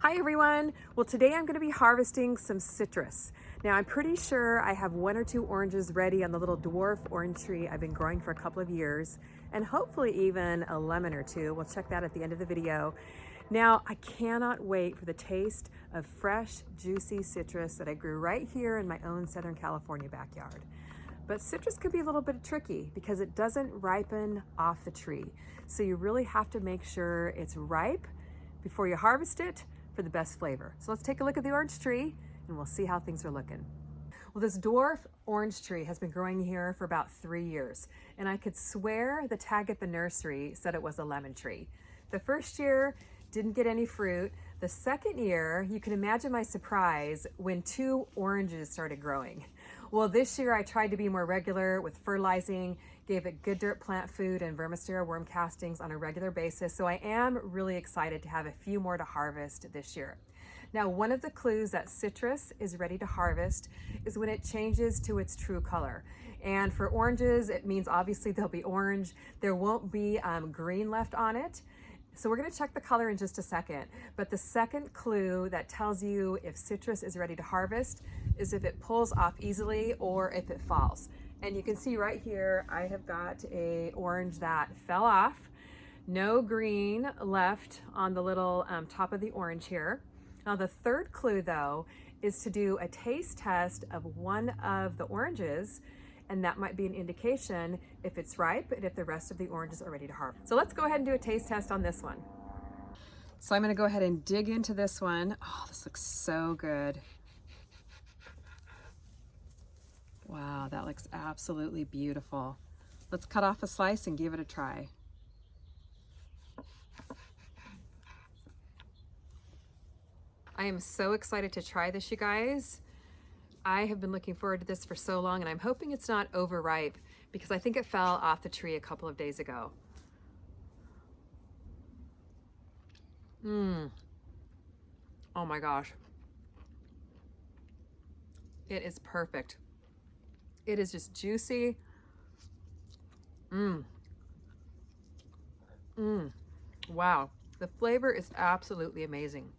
Hi everyone. Well, today I'm going to be harvesting some citrus. Now I'm pretty sure I have 1 or 2 oranges ready on the little dwarf orange tree I've been growing for a couple of years, and hopefully even a lemon or 2. We'll check that at the end of the video. Now I cannot wait for the taste of fresh, juicy citrus that I grew right here in my own Southern California backyard. But citrus can be a little bit tricky because it doesn't ripen off the tree. So you really have to make sure it's ripe before you harvest it for the best flavor. So let's take a look at the orange tree and we'll see how things are looking. Well, this dwarf orange tree has been growing here for about 3 years, and I could swear the tag at the nursery said it was a lemon tree. The first year didn't get any fruit. The second year, you can imagine my surprise when 2 oranges started growing. Well, this year I tried to be more regular with fertilizing, gave it good dirt plant food and vermicera worm castings on a regular basis. So I am really excited to have a few more to harvest this year. Now, one of the clues that citrus is ready to harvest is when it changes to its true color. And for oranges, it means obviously they'll be orange. There won't be green left on it. So we're going to check the color in just a second. But the second clue that tells you if citrus is ready to harvest is if it pulls off easily or if it falls. And you can see right here, I have got a orange that fell off. No green left on the little top of the orange here. Now the third clue though is to do a taste test of one of the oranges, and that might be an indication if it's ripe and if the rest of the oranges are ready to harvest. So let's go ahead and do a taste test on this one. So I'm gonna go ahead and dig into this one. Oh, this looks so good. Wow, that looks absolutely beautiful. Let's cut off a slice and give it a try. I am so excited to try this, you guys. I have been looking forward to this for so long, and I'm hoping it's not overripe because I think it fell off the tree a couple of days ago. Oh my gosh. It is perfect. It is just juicy. Wow. The flavor is absolutely amazing.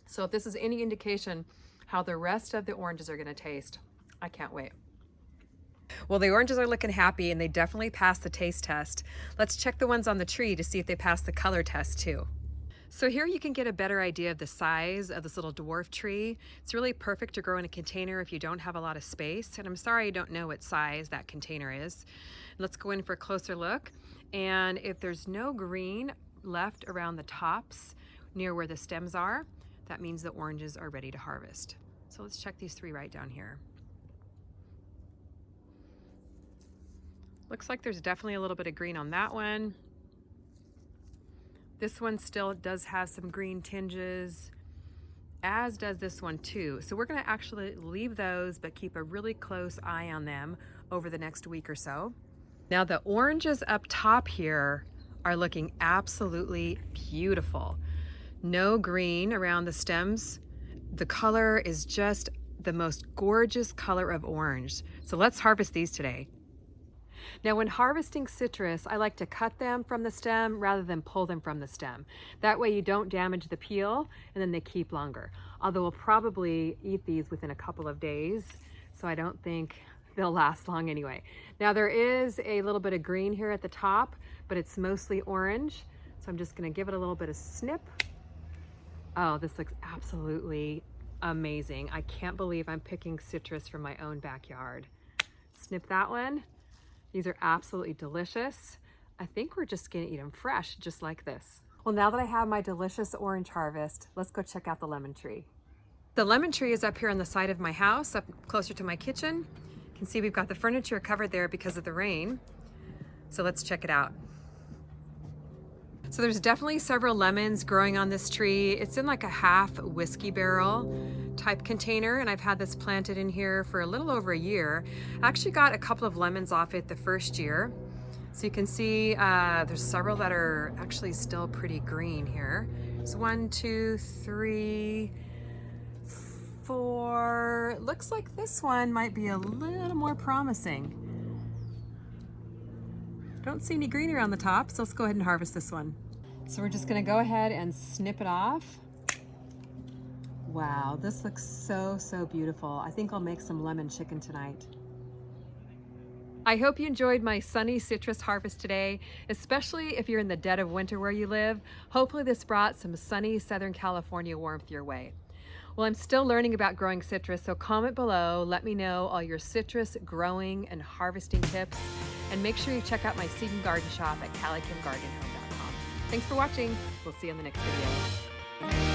So if this is any indication how the rest of the oranges are going to taste, I can't wait. Well, the oranges are looking happy and they definitely passed the taste test. Let's check the ones on the tree to see if they pass the color test too. So here you can get a better idea of the size of this little dwarf tree. It's really perfect to grow in a container if you don't have a lot of space. And I'm sorry I don't know what size that container is. Let's go in for a closer look. And if there's no green left around the tops near where the stems are, that means the oranges are ready to harvest. So let's check these 3 right down here. Looks like there's definitely a little bit of green on that one. This one still does have some green tinges, as does this one too. So we're gonna actually leave those, but keep a really close eye on them over the next week or so. Now the oranges up top here are looking absolutely beautiful. No green around the stems. The color is just the most gorgeous color of orange. So let's harvest these today. Now when harvesting citrus, I like to cut them from the stem rather than pull them from the stem. That way you don't damage the peel and then they keep longer. Although we'll probably eat these within a couple of days, so I don't think they'll last long anyway. Now there is a little bit of green here at the top, but it's mostly orange. So I'm just gonna give it a little bit of snip. Oh, this looks absolutely amazing. I can't believe I'm picking citrus from my own backyard. Snip that one. These are absolutely delicious. I think we're just gonna eat them fresh, just like this. Well, now that I have my delicious orange harvest, let's go check out the lemon tree. The lemon tree is up here on the side of my house, up closer to my kitchen. You can see we've got the furniture covered there because of the rain. So let's check it out. So there's definitely several lemons growing on this tree. It's in like a half whiskey barrel type container, and I've had this planted in here for a little over a year. I actually got a couple of lemons off it the first year. So you can see there's several that are actually still pretty green here. There's 1, 2, 3, 4. Looks like this one might be a little more promising. Don't see any green around the top, so let's go ahead and harvest this one. So we're just gonna go ahead and snip it off. Wow, this looks so, so beautiful. I think I'll make some lemon chicken tonight. I hope you enjoyed my sunny citrus harvest today, especially if you're in the dead of winter where you live. Hopefully this brought some sunny Southern California warmth your way. Well, I'm still learning about growing citrus, so comment below. Let me know all your citrus growing and harvesting tips. And make sure you check out my seed and garden shop at CaliKimGardenHome.com. Thanks for watching. We'll see you in the next video.